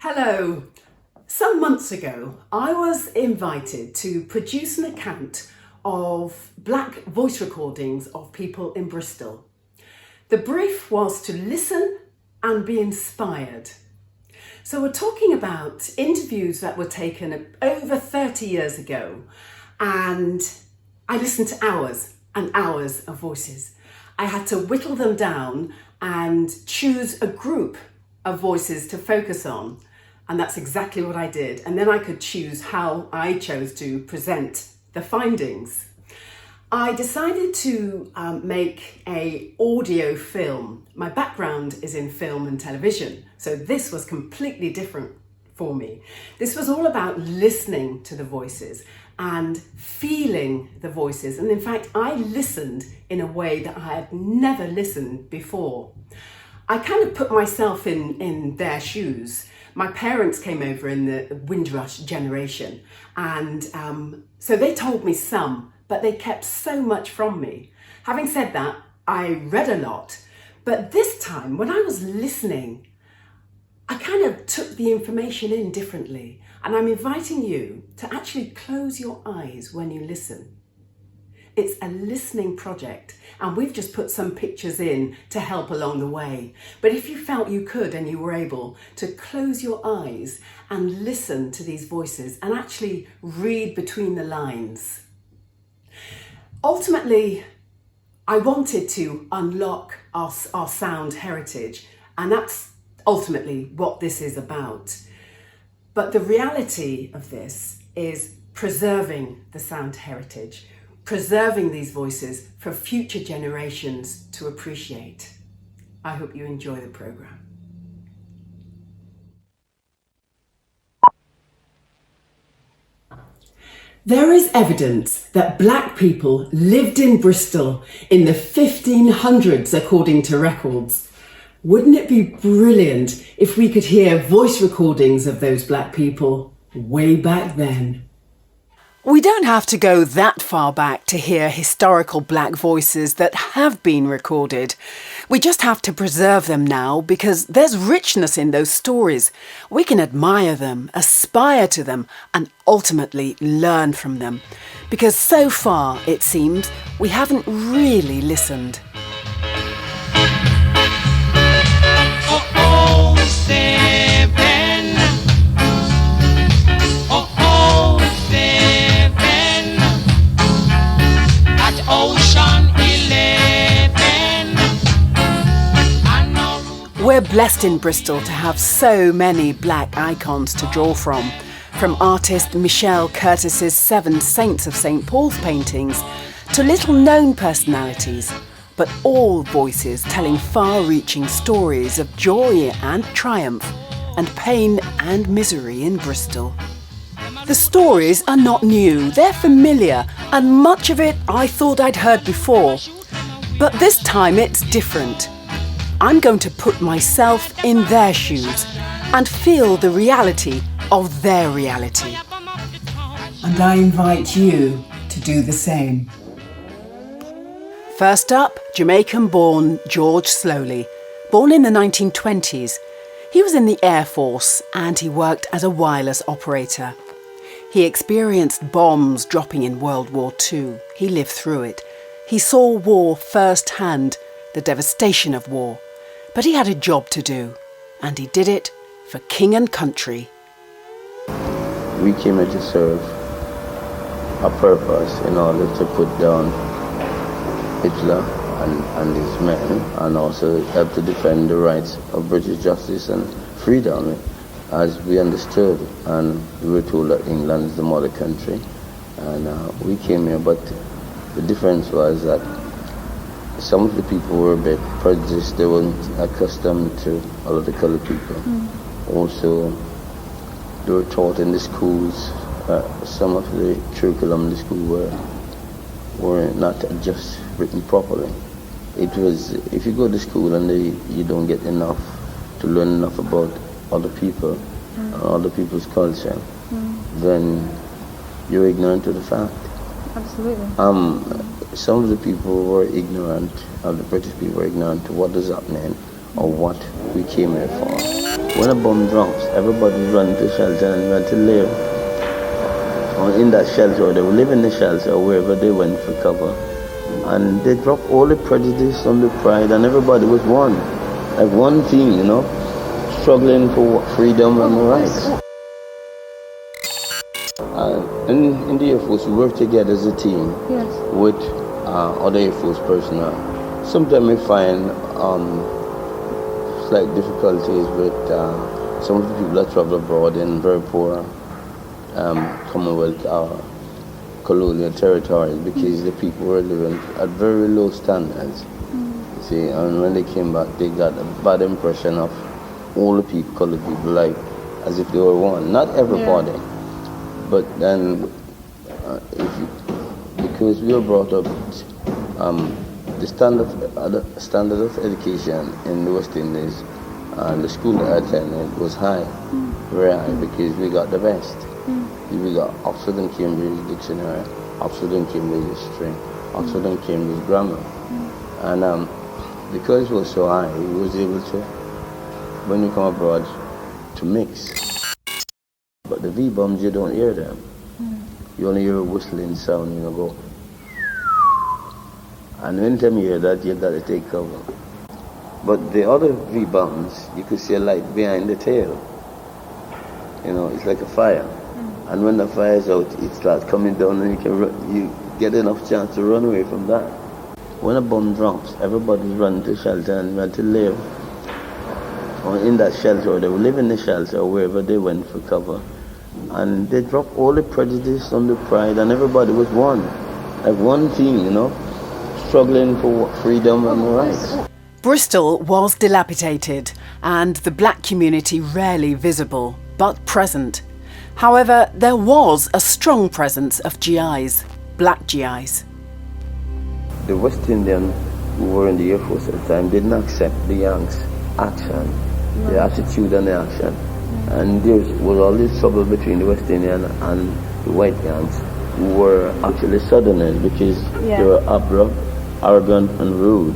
Hello. Some months ago, I was invited to produce an account of black voice recordings of people in Bristol. The brief was to listen and be inspired. So we're talking about interviews that were taken over 30 years ago, and I listened to hours and hours of voices. I had to whittle them down and choose a group of voices to focus on. And that's exactly what I did. And then I could choose how I chose to present the findings. I decided to make an audio film. My background is in film and television, so this was completely different for me. This was all about listening to the voices and feeling the voices. And in fact, I listened in a way that I had never listened before. I kind of put myself in their shoes. My parents came over in the Windrush generation, and so they told me some, but they kept so much from me. Having said that, I read a lot, but this time when I was listening, I kind of took the information in differently, and I'm inviting you to actually close your eyes when you listen. It's a listening project, and we've just put some pictures in to help along the way. But if you felt you could and you were able to close your eyes and listen to these voices and actually read between the lines. Ultimately, I wanted to unlock our sound heritage, and that's ultimately what this is about. But the reality of this is preserving the sound heritage, preserving these voices for future generations to appreciate. I hope you enjoy the programme. There is evidence that black people lived in Bristol in the 1500s according to records. Wouldn't it be brilliant if we could hear voice recordings of those black people way back then? We don't have to go that far back to hear historical black voices that have been recorded. We just have to preserve them now because there's richness in those stories. We can admire them, aspire to them, and ultimately learn from them. Because so far, it seems, we haven't really listened. We're blessed in Bristol to have so many black icons to draw from artist Michelle Curtis's 7 Saints of St. Paul's paintings to little-known personalities, but all voices telling far-reaching stories of joy and triumph and pain and misery in Bristol. The stories are not new, they're familiar, and much of it I thought I'd heard before. But this time it's different. I'm going to put myself in their shoes and feel the reality of their reality. And I invite you to do the same. First up, Jamaican-born George Slowly. Born in the 1920s, he was in the Air Force and he worked as a wireless operator. He experienced bombs dropping in World War II. He lived through it. He saw war firsthand, the devastation of war. But he had a job to do, and he did it for king and country. We came here to serve a purpose in order to put down Hitler and his men, and also help to defend the rights of British justice and freedom, as we understood. And we were told that England is the mother country, and we came here, but the difference was that some of the people were a bit prejudiced. They weren't accustomed to a lot of the colored people. Also, they were taught in the schools, some of the curriculum in the school were not just written properly. It was, if you go to school and you don't get enough to learn enough about other people, other people's culture, then you're ignorant of the fact. Absolutely. Some of the people were ignorant, the British people were ignorant to what is happening or what we came here for. When a bomb drops, everybody run to shelter and run to live or in that shelter, or they will live in the shelter or wherever they went for cover. And they dropped all the prejudice and the pride, and everybody was one. Like one team, you know, struggling for freedom and rights. In the Air Force, we work together as a team with other Air Force personnel. Sometimes we find slight difficulties with some of the people that travel abroad in very poor Commonwealth colonial territories, because the people were living at very low standards. You see, and when they came back, they got a bad impression of all the people, colored people, like as if they were one. Not everybody, but then because we were brought up, the standard of education in the West Indies and the school that I attended was high, very high, because we got the best. We got Oxford and Cambridge Dictionary, Oxford and Cambridge History, Oxford and Cambridge Grammar. And because it was so high, we was able to, when you come abroad, to mix. But the V-bombs, you don't hear them. You only hear a whistling sound, you know, go. And anytime you hear that, you got to take cover. But the other V-bombs, you could see a light behind the tail. You know, it's like a fire. And when the fire is out, it starts coming down, and you get enough chance to run away from that. When a bomb drops, everybody run to shelter and run to live or in that shelter, or they will live in the shelter or wherever they went for cover. And they dropped all the prejudice and the pride, and everybody was one. Like one team, you know, struggling for freedom and rights. Bristol was dilapidated and the black community rarely visible, but present. However, there was a strong presence of GIs, black GIs. The West Indians who were in the Air Force at the time didn't accept the Yanks' action, the attitude and the action. And there was all this trouble between the West Indian and the white Yanks, who were actually Southerners, because they were abrupt, arrogant and rude.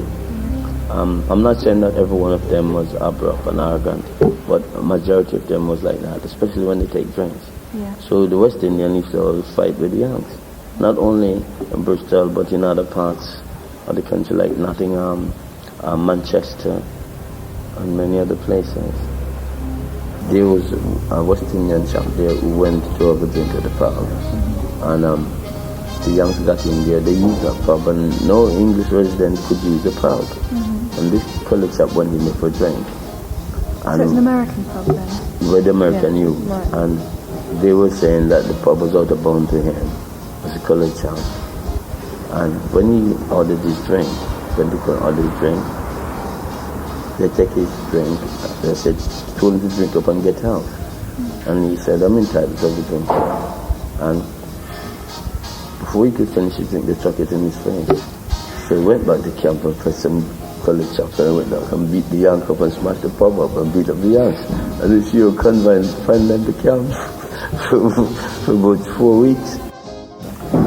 I'm not saying that every one of them was abrupt and arrogant, but a majority of them was like that, especially when they take drinks. So the West Indian used to always fight with the Yanks, not only in Bristol, but in other parts of the country like Nottingham, Manchester, and many other places. There was a West Indian chap there who went to have a drink at the pub, and the Yanks got in there. They used that pub, and no English resident could use the pub. And this colored chap went in there for a drink. And so it's an American pub then? Where the American youth. Right. And they were saying that the pub was out of bounds to him as a colored chap. And when he ordered his drink, when they could order his drink, they take his drink, they said, told him to drink up and get out. And he said, I'm entitled to have a drink. And before he could finish his drink, they chucked it in his face. So he went back to camp and pressed some colored chaps, and I went down and beat the Yank up and smashed the pub up and beat up the Yanks. And this year confined them to camp for about 4 weeks.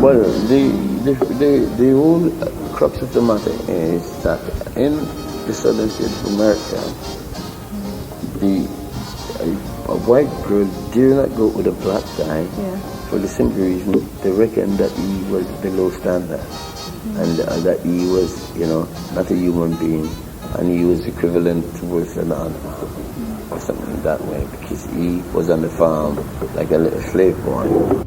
Well, the whole crux of the matter is that in the southern states of America, a white girl did not go with a black guy for the simple reason they reckoned that he was below standard. And that he was, you know, not a human being, and he was equivalent to worse than an animal, or something that way, because he was on the farm like a little slave boy.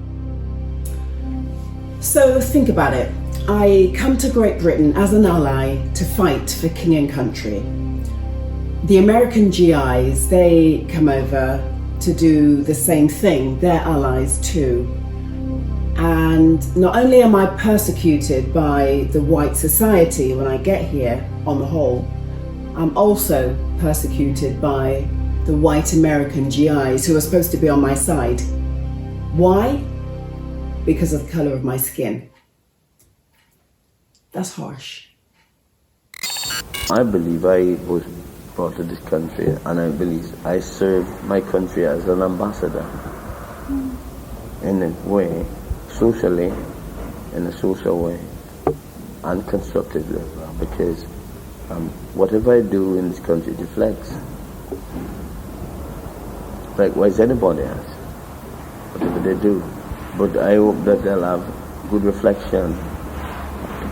So think about it. I come to Great Britain as an ally to fight for king and country. The American GIs, they come over to do the same thing. They're allies too. And not only am I persecuted by the white society when I get here, on the whole, I'm also persecuted by the white American GIs who are supposed to be on my side. Why? Because of the colour of my skin. That's harsh. I believe I was brought to this country, and I believe I serve my country as an ambassador in a way, socially, in a social way, and constructively, because whatever I do in this country deflects. likewise anybody else, whatever they do. But I hope that they'll have good reflection,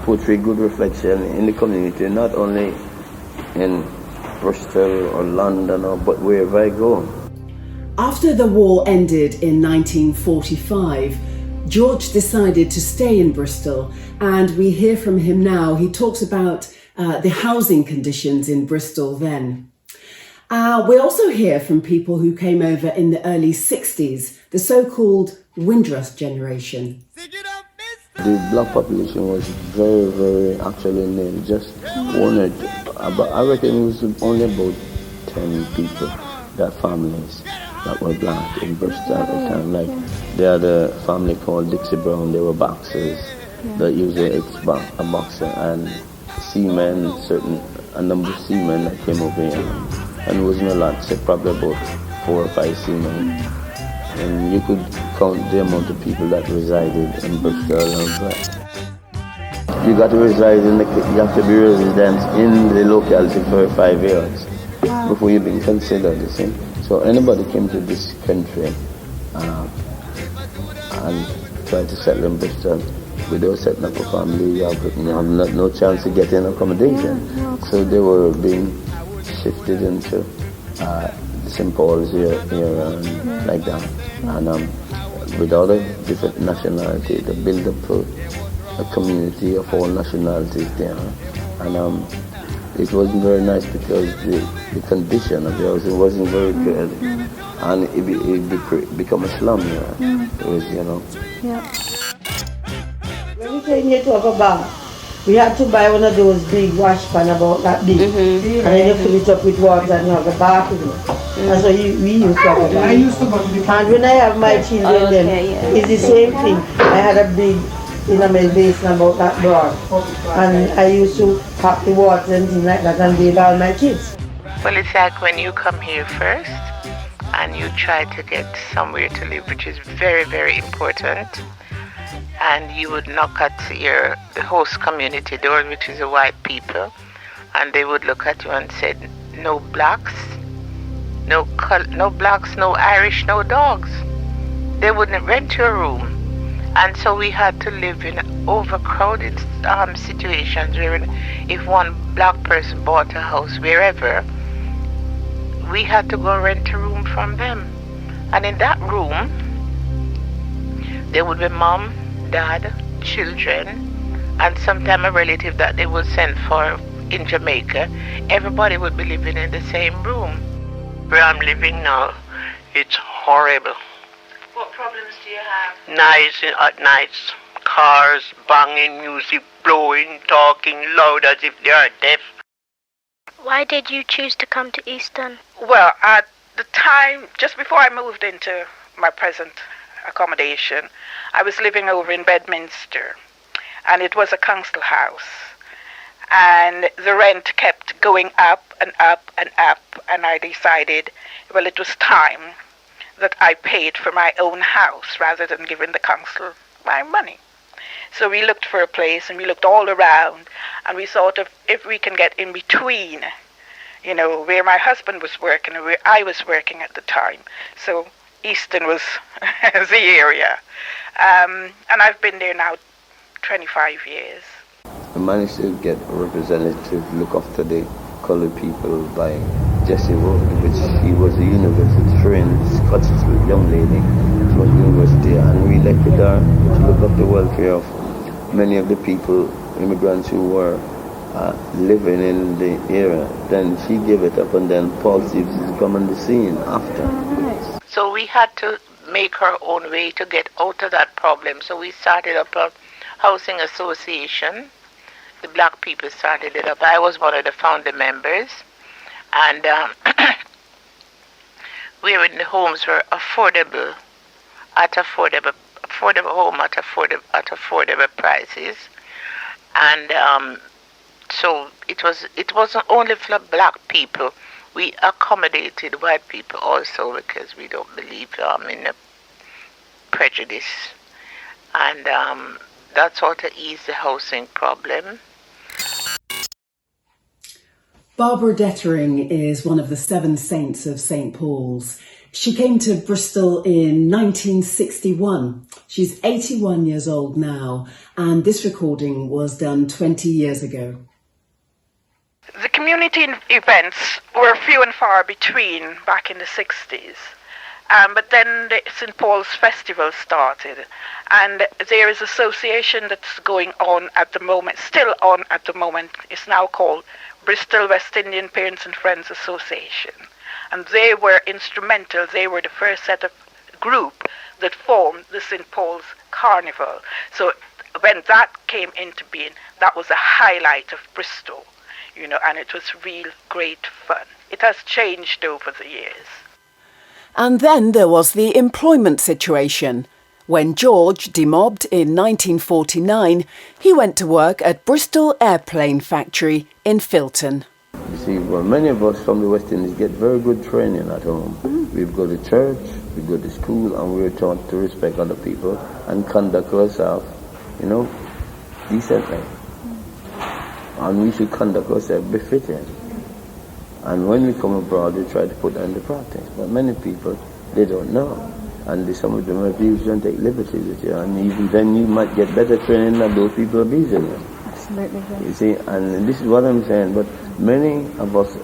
portray good reflection in the community, not only in Bristol or London, but wherever I go. After the war ended in 1945, George decided to stay in Bristol, and we hear from him now. He talks about the housing conditions in Bristol then. We also hear from people who came over in the early 60s, the so-called Windrush generation. The black population was very, very actually nil, just one or two. But I reckon it was only about 10 people, that families that were black in Bristol at the time. Like they had a family called Dixie Brown, they were boxers that used a boxer, and seamen, a number of seamen that came over here. And it wasn't a lot, so probably about 4 or 5 seamen. And you could count the amount of people that resided in Bristol. You got to reside you have to be resident in the locality for 5 years before you be considered the same. So anybody came to this country and tried to settle in Bristol without setting up a family, you have no chance to get in accommodation. So they were being shifted into St. Paul's here and like that. And with other different nationalities, they build up a community of all nationalities there. And it wasn't very nice because the condition of the housing wasn't very good. And it became a slum here. It was, When we came here to have a bath, we had to buy one of those big wash pan about that big. And then you fill it up with water and you have a bath in it. And so we used to have a bath. And when I have my children then, it's the same thing. I had a big enamel basin about that broad. And I used to pack the water and things like that and bathe all my kids. Well, it's like when you come here first and you try to get somewhere to live, which is very, very important. And you would knock at the host community door, which is the white people, and they would look at you and say, no blacks, no blacks, no Irish, no dogs. They wouldn't rent your room. And so we had to live in overcrowded situations where if one black person bought a house wherever, we had to go rent a room from them. And in that room, there would be mom, dad, children, and sometimes a relative that they would send for in Jamaica. Everybody would be living in the same room. Where I'm living now, it's horrible. What problems do you have? At nights, cars, banging, music blowing, talking loud as if they are deaf. Why did you choose to come to Easton? Well, at the time, just before I moved into my present accommodation, I was living over in Bedminster, and it was a council house, and the rent kept going up and up and up, and I decided, well, it was time that I paid for my own house rather than giving the council my money. So we looked for a place, and we looked all around, and we thought of if we can get in between, where my husband was working and where I was working at the time. So Easton was the area. And I've been there now 25 years. I managed to get a representative look after the colored people by Jessie Wood, which she was a university trained Scottish young lady from the university, and we elected her to look after the welfare of many of the people, immigrants who were living in the area. Then she gave it up, and then Paul Stevens come on the scene after. So we had to make our own way to get out of that problem. So we started up a housing association. The black people started it up. I was one of the founder members. And where the homes were affordable prices. And so it wasn't only for black people. We accommodated white people also because we don't believe in the prejudice. And that's how to ease the housing problem. Barbara Dettering is one of the 7 saints of St. Paul's. She came to Bristol in 1961. She's 81 years old now, and this recording was done 20 years ago. The community events were few and far between back in the 60s. But then the St. Paul's Festival started, and there is an association that's going on at the moment, still on at the moment. It's now called Bristol West Indian Parents and Friends Association. And they were instrumental. They were the first set of group that formed the St. Paul's Carnival. So when that came into being, that was a highlight of Bristol, you know, and it was real great fun. It has changed over the years. And then there was the employment situation. When George demobbed in 1949, he went to work at Bristol Airplane Factory in Filton. You see, well, many of us from the West Indies get very good training at home. We go to church, we go to school, and we're taught to respect other people and conduct ourselves, you know, decently. And we should conduct ourselves befitting. And when we come abroad, we try to put that into practice. But many people, they don't know. And some of them abuse you and take liberties with you. And even then you might get better training than those people abusing you. Absolutely. Yes. You see, and this is what I'm saying. But many of us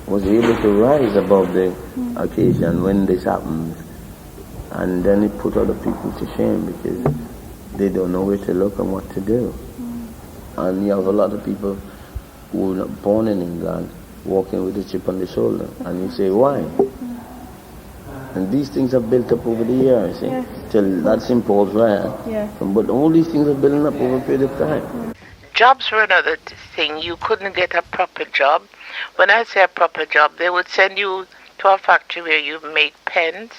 was able to rise above the occasion when this happens. And then it put other people to shame because they don't know where to look and what to do. And you have a lot of people who were not born in England walking with a chip on the shoulder, and you say, why? And these things are built up over the years, see? Till that's St. Paul's right? But all these things are building up over a period of time. Jobs were another thing. You couldn't get a proper job. When I say a proper job, they would send you to a factory where you make pens.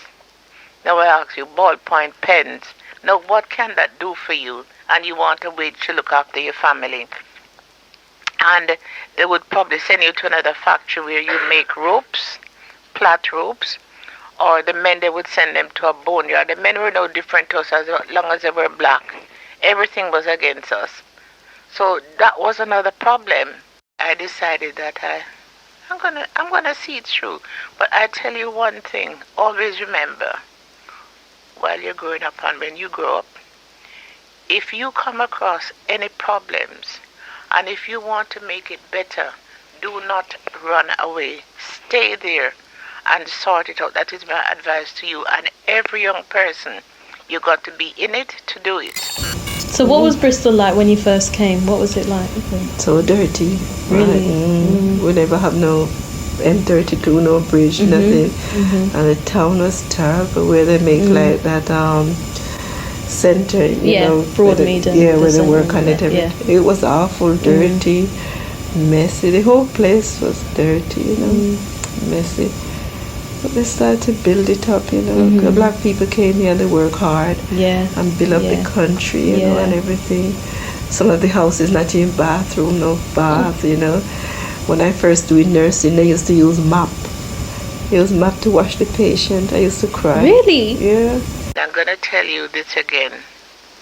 Now I ask you, ballpoint pens. Now what can that do for you? And you want a wage to look after your family. And they would probably send you to another factory where you make ropes, plait ropes, or the men, they would send them to a boneyard. The men were no different to us as long as they were black. Everything was against us. So that was another problem. I decided that I'm gonna see it through. But I tell you one thing, always remember, while you're growing up and when you grow up, if you come across any problems, and if you want to make it better, do not run away. Stay there and sort it out. That is my advice to you. And every young person, you got to be in it to do it. So what was Bristol like when you first came? What was it like? So dirty. Really? We never have no M32, no bridge, nothing. And the town was terrible where they make like that center, you know, Broadmead, where they work on it. It was awful, dirty, messy. The whole place was dirty, you know, messy. But they started to build it up, you know. The black people came here and they work hard and build up the country, you know, and everything. Some of the houses not even bathroom, no bath, you know. When I first doing nursing, they used to use mop. They used mop to wash the patient. I used to cry. Really? Yeah. I'm going to tell you this again,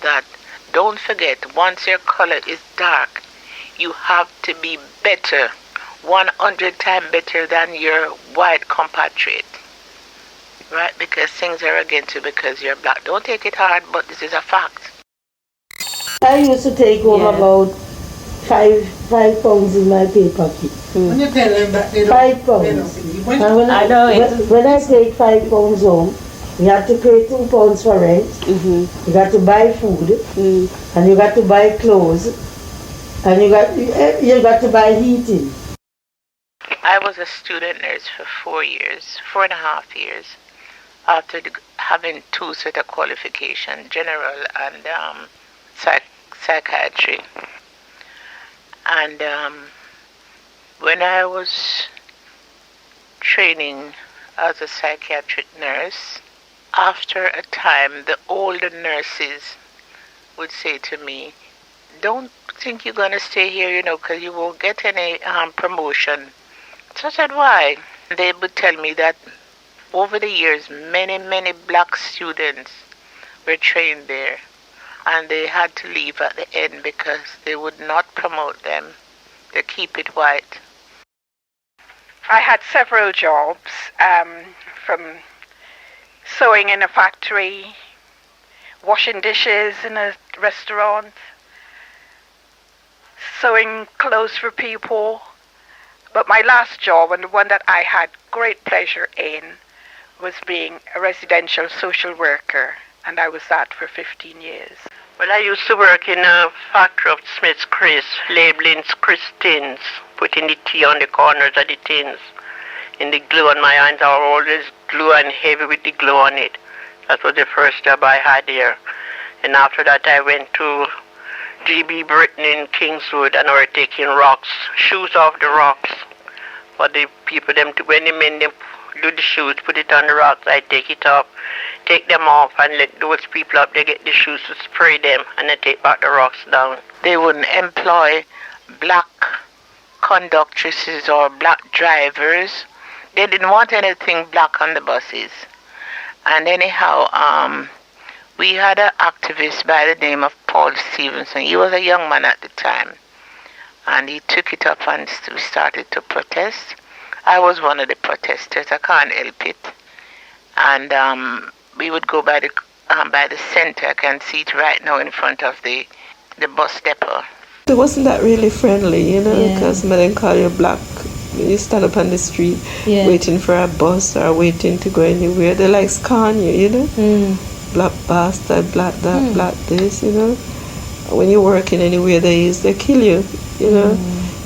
that don't forget, once your color is dark, you have to be better, 100 times better than your white compatriot, right? Because things are against you because you're black. Don't take it hard, but this is a fact. I used to take home about five pounds in my pay pocket. When you tell them that they don't, 5 pounds. And when I take 5 pounds home, you have to pay £2 for rent. You got to buy food, and you got to buy clothes, and you got to buy heating. I was a student nurse for 4.5 years, after having 2 set of qualifications, general and psychiatry. And when I was training as a psychiatric nurse, after a time, the older nurses would say to me, don't think you're going to stay here, you know, because you won't get any promotion. So I said, why? They would tell me that over the years, many black students were trained there, and they had to leave at the end because they would not promote them. They keep it white. I had several jobs, from sewing in a factory, washing dishes in a restaurant, sewing clothes for people. But my last job, and the one that I had great pleasure in, was being a residential social worker, and I was that for 15 years. Well, I used to work in a factory of Smith's Crisp, labeling crisp tins, putting the tea on the corners of the tins. And the glue on my hands are always glue and heavy with the glue on it. That was the first job I had there. And after that I went to G.B. Britton in Kingswood, and I was taking rocks, shoes off the rocks. For the people, when the men do the shoes, put it on the rocks, I take it off, take them off, and let those people up, they get the shoes to spray them, and then take back the rocks down. They wouldn't employ black conductresses or black drivers. They didn't want anything black on the buses. And anyhow, we had an activist by the name of Paul Stevenson. He was a young man at the time. And he took it up and we started to protest. I was one of the protesters. I can't help it. And we would go by the center. I can see it right now in front of the bus depot. It wasn't that really friendly, you know, because men didn't call you black. You stand up on the street waiting for a bus or waiting to go anywhere. They like scorn you, you know. Black bastard, black that, black this, you know. When you're working anywhere they kill you, you know.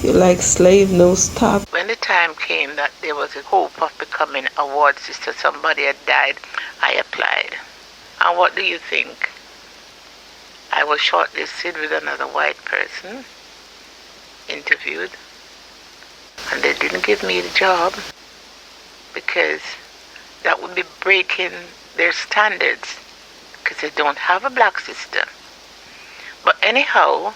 You're like slave, no stop. When the time came that there was a hope of becoming a ward sister, somebody had died, I applied. And what do you think? I was shortlisted with another white person, interviewed, and they didn't give me the job because that would be breaking their standards because they don't have a black sister. But anyhow,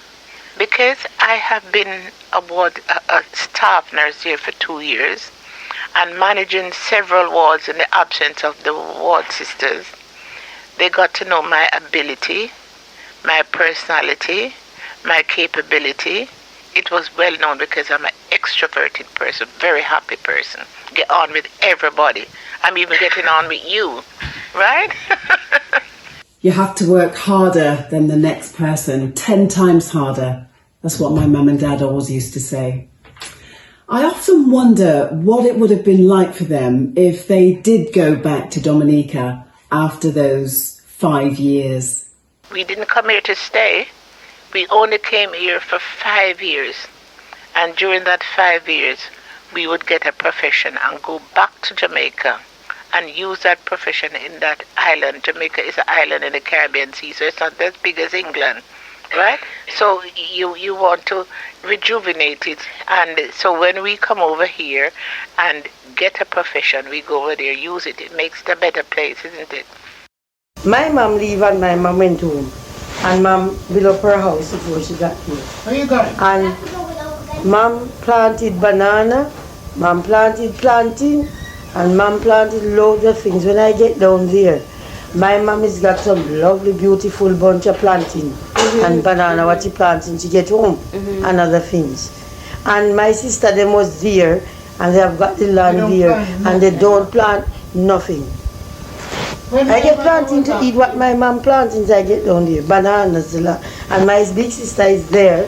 because I have been a staff nurse here for 2 years and managing several wards in the absence of the ward sisters, they got to know my ability, my personality, my capability. It was well known because I'm an extroverted person, very happy person. Get on with everybody. I'm even getting on with you, right? You have to work harder than the next person, 10 times harder. That's what my mum and dad always used to say. I often wonder what it would have been like for them if they did go back to Dominica after those 5 years. We didn't come here to stay. We only came here for 5 years. And during that 5 years, we would get a profession and go back to Jamaica and use that profession in that island. Jamaica is an island in the Caribbean Sea, so it's not as big as England, right? So you want to rejuvenate it. And so when we come over here and get a profession, we go over there, use it. It makes it a better place, isn't it? My mom leave and my mom went home. And mom built up her house before she got here. Where you going? And mom planted banana, mom planted plantain, and mom planted loads of things. When I get down there, my mom has got some lovely, beautiful bunch of plantain and banana, what she planting, she get home, and other things. And my sister, them was there, and they have got the land there, and they don't plant nothing. I get planting to eat what my mom plants since I get down there, bananas, and my big sister is there,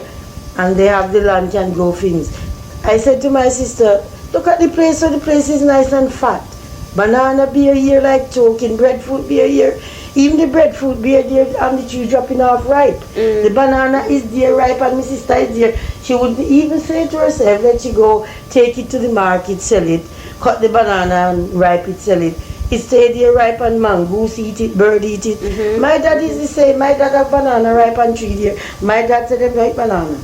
and they have the land and grow things. I said to my sister, look at the place, so the place is nice and fat. Banana beer here like choking, breadfruit beer here. Even the breadfruit beer there and the tree dropping off ripe. The banana is there ripe and my sister is there. She would even say to herself, let she go, take it to the market, sell it, cut the banana and ripe it, sell it. It stay there ripe and mongoose eat it, bird eat it. My dad is the same. My dad have banana ripe and tree there. My dad said they like banana.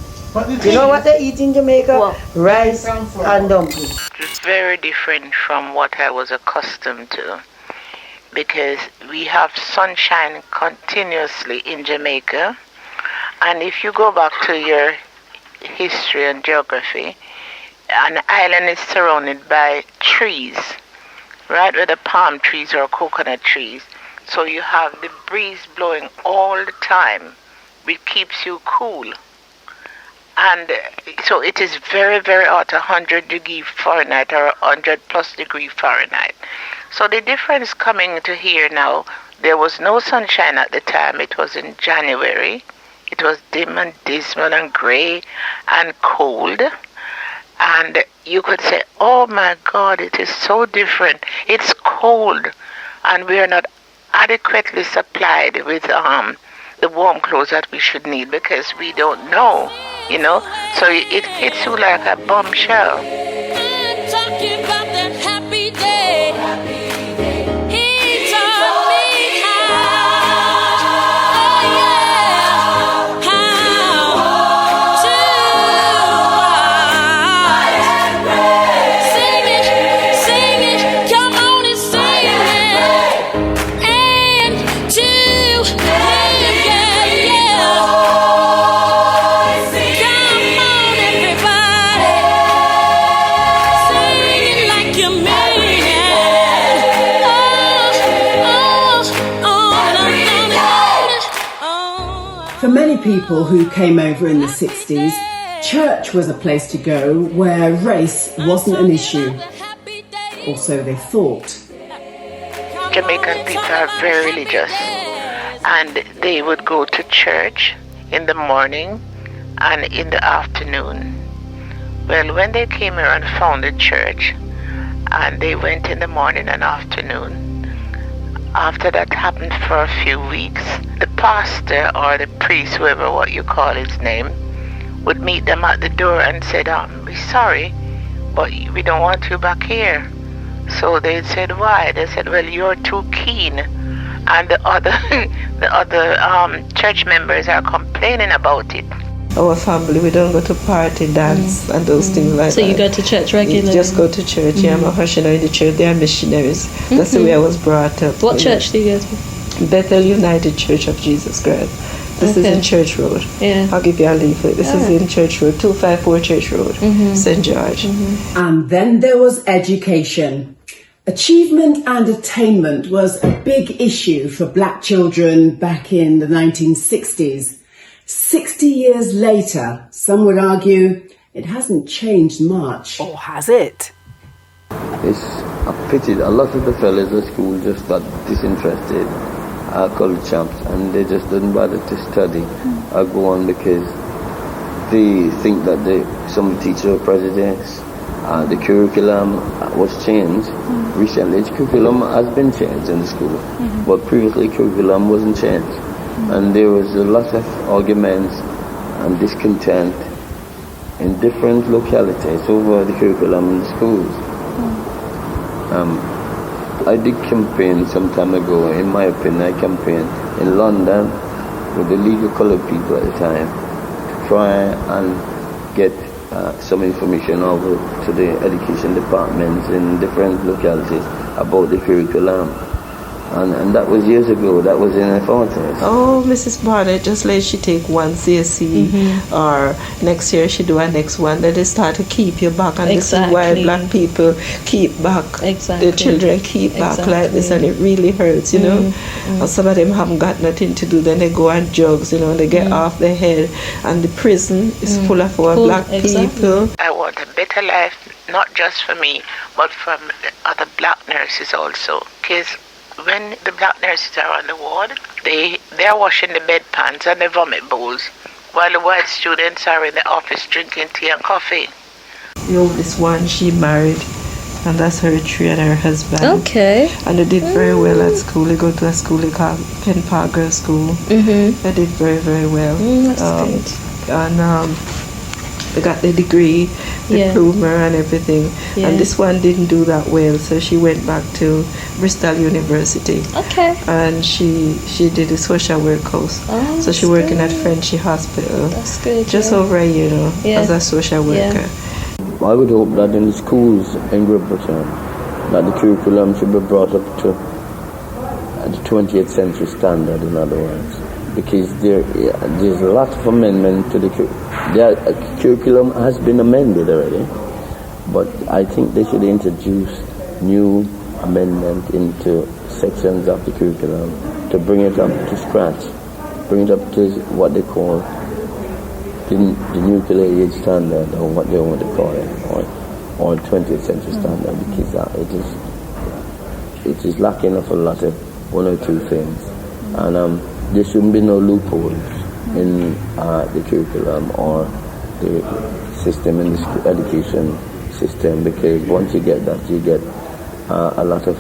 You know what they eat in Jamaica? What? Rice and dumplings. It's very different from what I was accustomed to because we have sunshine continuously in Jamaica. And if you go back to your history and geography, an island is surrounded by trees, right, whether palm trees or coconut trees. So you have the breeze blowing all the time, which keeps you cool. And so it is very, very hot, 100 degree Fahrenheit or 100 plus degree Fahrenheit. So the difference coming to here now, there was no sunshine at the time. It was in January. It was dim and dismal and gray and cold. And you could say, oh my God, it is so different. It's cold and we are not adequately supplied with the warm clothes that we should need because we don't know, you know. So it hits you like a bombshell. I'm talking about that happy day. He taught me how to sing it, come on and sing it, and to live, yeah. Come on, everybody, sing it like you mean it. For many people who came over in the 60s, church was a place to go where race wasn't an issue. Or so they thought. Jamaican people are very religious, and they would go to church in the morning and in the afternoon. Well, when they came here and founded church, and they went in the morning and afternoon, after that happened for a few weeks, the pastor or the priest, whoever what you call his name, would meet them at the door and said, we're sorry, but we don't want you back here. So they said, why? They said, well, you're too keen. And the other church members are complaining about it. Our family, we don't go to party, dance, and those things like that. So you go to church regularly? You just go to church. Yeah, I'm a missionary in the church. They are missionaries. That's the way I was brought up. What church do you go to? Bethel United Church of Jesus Christ. This is in Church Road. Yeah. I'll give you a leaflet. This is in Church Road, 254 Church Road, St. George. And then there was education. Achievement and attainment was a big issue for black children back in the 1960s. 60 years later, some would argue it hasn't changed much. Or has it? It's a pity. A lot of the fellas at school just got disinterested, college champs, and they just didn't bother to study or go on because they think that some teachers are presidents. The curriculum was changed. Recently, the curriculum has been changed in the school, but previously curriculum wasn't changed. And there was a lot of arguments and discontent in different localities over the curriculum in the schools. I did campaign some time ago. In my opinion, I campaigned in London with the League of Colored People at the time to try and get some information over to the education departments in different localities about the curriculum. And that was years ago. That was in the 40s. Oh, Mrs. Barnett, just let she take one CSC or next year she do a next one. Then they start to keep you back. And this is why black people keep back. The children keep back like this, and it really hurts, you know. And some of them haven't got nothing to do. Then they go on drugs, you know, they get off their head. And the prison is full of our black people. I want a better life, not just for me, but for the other black nurses also. Because when the black nurses are on the ward, they're washing the bedpans and the vomit bowls, while the white students are in the office drinking tea and coffee. The oldest one, she married, and that's her tree and her husband. Okay. And they did very well at school. They go to a school they call Penn Park Girls School. They did very, very well. That's good. And they got the degree, diploma and everything. And this one didn't do that well, so she went back to Bristol University. Okay. And she did a social work course. So she working at Frenchy Hospital. That's good. Just over a year now as a social worker. I would hope that in the schools in Great Britain, that the curriculum should be brought up to the 20th century standard, in other words. Because there's a lot of amendment to the curriculum has been amended already, but I think they should introduce new amendment into sections of the curriculum to bring it up to scratch, bring it up to what they call the nuclear age standard, or what they want to call it, or 20th century standard, because it is lacking of a lot of one or two things, and there shouldn't be no loopholes in the curriculum or the system in the education system, because once you get that, you get a lot of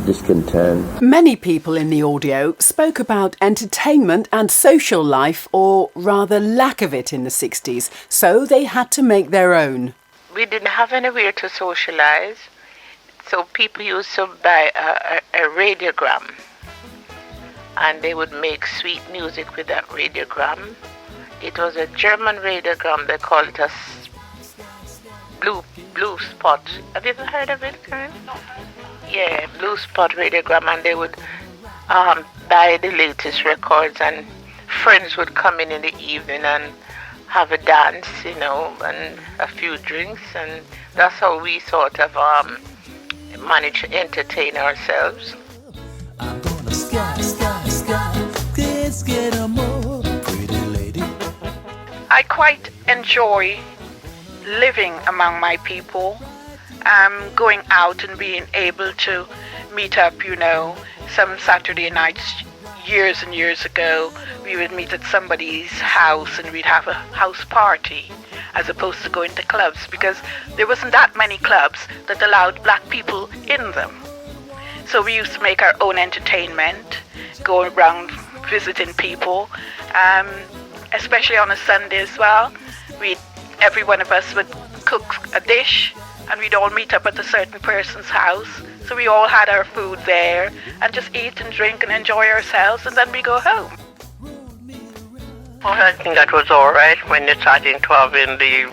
discontent. Many people in the audio spoke about entertainment and social life, or rather lack of it, in the 60s, so they had to make their own. We didn't have anywhere to socialize, so people used to buy a radiogram, and they would make sweet music with that radiogram. It was a German radiogram. They called it a blue spot. Have you ever heard of it, Karen? Yeah, blue spot radiogram, and they would buy the latest records, and friends would come in the evening and have a dance, and a few drinks, and that's how we sort of managed to entertain ourselves. I'm gonna sky, kids get a more pretty lady. I quite enjoy living among my people, going out and being able to meet up, some Saturday nights years and years ago, we would meet at somebody's house and we'd have a house party as opposed to going to clubs, because there wasn't that many clubs that allowed black people in them. So we used to make our own entertainment, go around visiting people, especially on a Sunday as well. Every one of us would cook a dish, and we'd all meet up at a certain person's house. So we all had our food there and just eat and drink and enjoy ourselves, and then we go home. Well, I think that was all right when you're starting to have in the,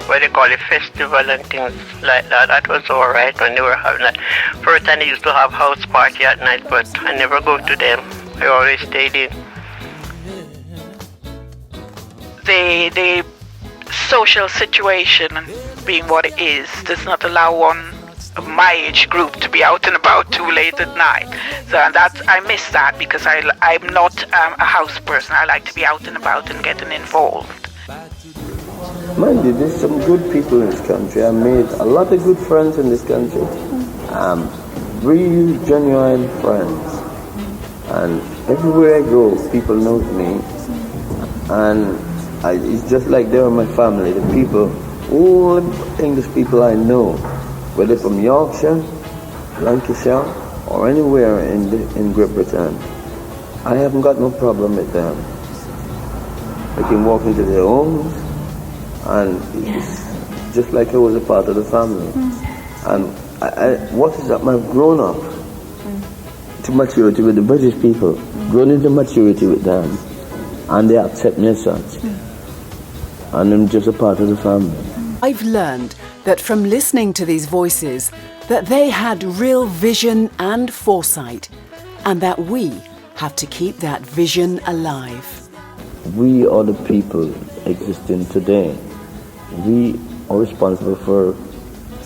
what they call it, festival and things like that. That was all right when they were having that. First time they used to have house party at night, but I never go to them. I always stayed in. The social situation being what it is does not allow one of my age group to be out and about too late at night. So I miss that, because I'm not a house person. I like to be out and about and getting involved. Mind you, there's some good people in this country. I made a lot of good friends in this country. Real, genuine friends. And everywhere I go, people know me. And it's just like they're my family. The people, all the English people I know, whether from Yorkshire, Lancashire, or anywhere in Great Britain, I haven't got no problem with them. I can walk into their homes, and it's just like I was a part of the family. And what is that? I've grown up to maturity with the British people, grown into maturity with them, and they accept me as such. And I'm just a part of the family. I've learned that from listening to these voices that they had real vision and foresight, and that we have to keep that vision alive. We are the people existing today. We are responsible for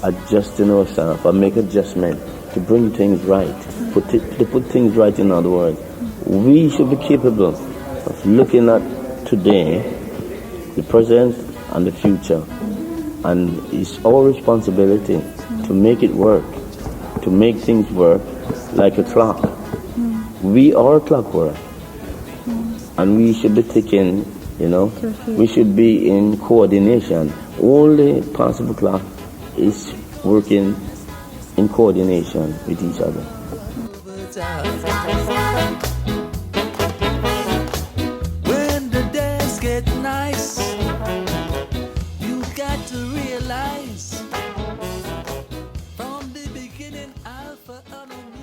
adjusting ourselves, or make adjustment to bring things right, to put things right. In other words, we should be capable of looking at today, the present and the future, and it's our responsibility to make it work, to make things work like a clock. We are clockwork, and we should be ticking, we should be in coordination. All the possible clock is working in coordination with each other. When the days get nice, you got to realize from the beginning Alpha and Omega.